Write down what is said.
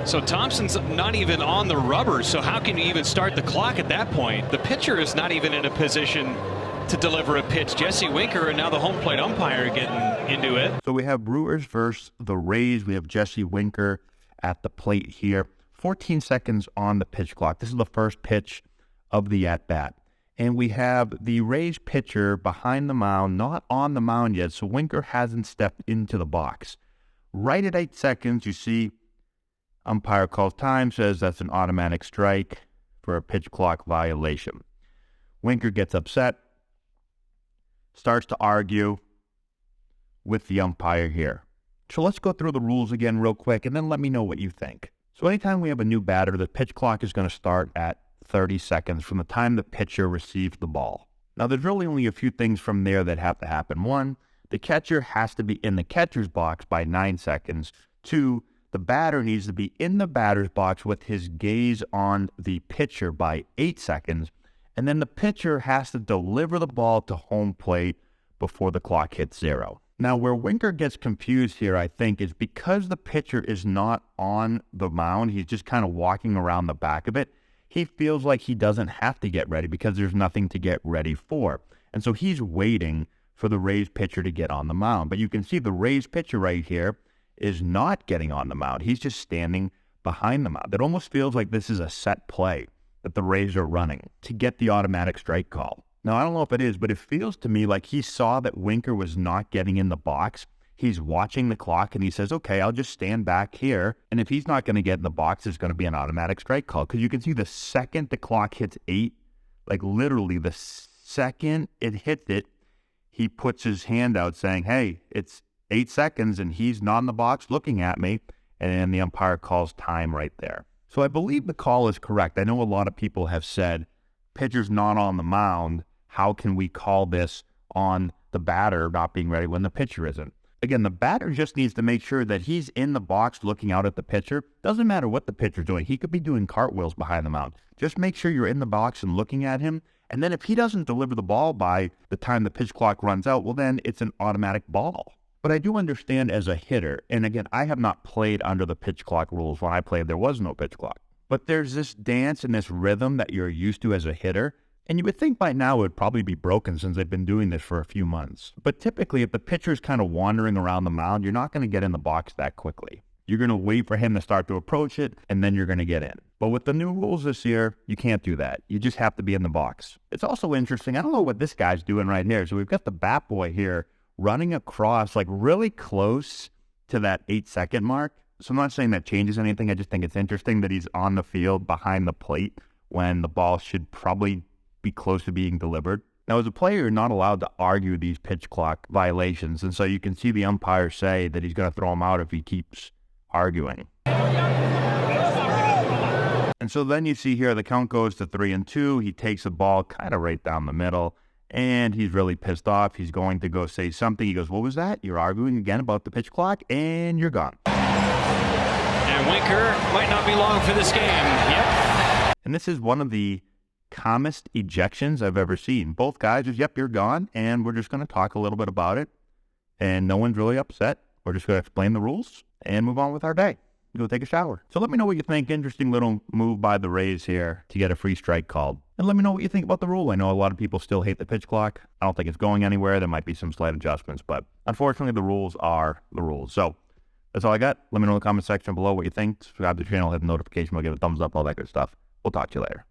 So Thompson's not even on the rubber, so how can you even start the clock at that point? The pitcher is not even in a position to deliver a pitch. Jesse Winker, and now the home plate umpire getting into it. So we have Brewers versus the Rays. We have Jesse Winker at the plate here. 14 seconds on the pitch clock. This is the first pitch of the at-bat. And we have the Rays pitcher behind the mound, not on the mound yet, so Winker hasn't stepped into the box. Right at 8 seconds, you see umpire calls time, says that's an automatic strike for a pitch clock violation. Winker gets upset, starts to argue with the umpire here. So let's go through the rules again real quick, and then let me know what you think. So anytime we have a new batter, the pitch clock is going to start at 30 seconds from the time the pitcher receives the ball. Now, there's really only a few things from there that have to happen. One, the catcher has to be in the catcher's box by 9 seconds. Two, the batter needs to be in the batter's box with his gaze on the pitcher by 8 seconds. And then the pitcher has to deliver the ball to home plate before the clock hits 0. Now, where Winker gets confused here, I think, is because the pitcher is not on the mound, he's just kind of walking around the back of it. He feels like he doesn't have to get ready because there's nothing to get ready for. And so he's waiting for the Rays pitcher to get on the mound. But you can see the Rays pitcher right here is not getting on the mound. He's just standing behind the mound. It almost feels like this is a set play that the Rays are running to get the automatic strike call. Now, I don't know if it is, but it feels to me like he saw that Winker was not getting in the box. He's watching the clock, and he says, okay, I'll just stand back here. And if he's not going to get in the box, there's going to be an automatic strike call. Because you can see the second the clock hits 8, like literally the second it hits it, he puts his hand out saying, hey, it's 8 seconds, and he's not in the box looking at me. And then the umpire calls time right there. So I believe the call is correct. I know a lot of people have said, pitcher's not on the mound. How can we call this on the batter not being ready when the pitcher isn't? Again, the batter just needs to make sure that he's in the box looking out at the pitcher. Doesn't matter what the pitcher's doing. He could be doing cartwheels behind the mound. Just make sure you're in the box and looking at him. And then if he doesn't deliver the ball by the time the pitch clock runs out, well, then it's an automatic ball. But I do understand as a hitter, and again, I have not played under the pitch clock rules. When I played, there was no pitch clock. But there's this dance and this rhythm that you're used to as a hitter. And you would think by now it would probably be broken since they've been doing this for a few months. But typically, if the pitcher's kind of wandering around the mound, you're not going to get in the box that quickly. You're going to wait for him to start to approach it, and then you're going to get in. But with the new rules this year, you can't do that. You just have to be in the box. It's also interesting. I don't know what this guy's doing right here. So we've got the bat boy here running across like really close to that 8-second mark. So I'm not saying that changes anything. I just think it's interesting that he's on the field behind the plate when the ball should probably be close to being delivered. Now, as a player, you're not allowed to argue these pitch clock violations, and so you can see the umpire say that he's going to throw him out if he keeps arguing. And so then you see here the count goes to 3-2. He takes the ball kind of right down the middle, and he's really pissed off. He's going to go say something. He goes, what was that? You're arguing again about the pitch clock, and you're gone. And Winker might not be long for this game. Yep. And this is one of the calmest ejections I've ever seen. Both guys just, yep, you're gone, and we're just going to talk a little bit about it, and no one's really upset. We're just going to explain the rules and move on with our day. Go take a shower. So let me know what you think. Interesting little move by the Rays here to get a free strike called. And let me know what you think about the rule. I know a lot of people still hate the pitch clock. I don't think it's going anywhere. There might be some slight adjustments, but unfortunately the rules are the rules. So that's all I got. Let me know in the comment section below what you think. Subscribe to the channel, hit the notification bell, give it a thumbs up, all that good stuff. We'll talk to you later.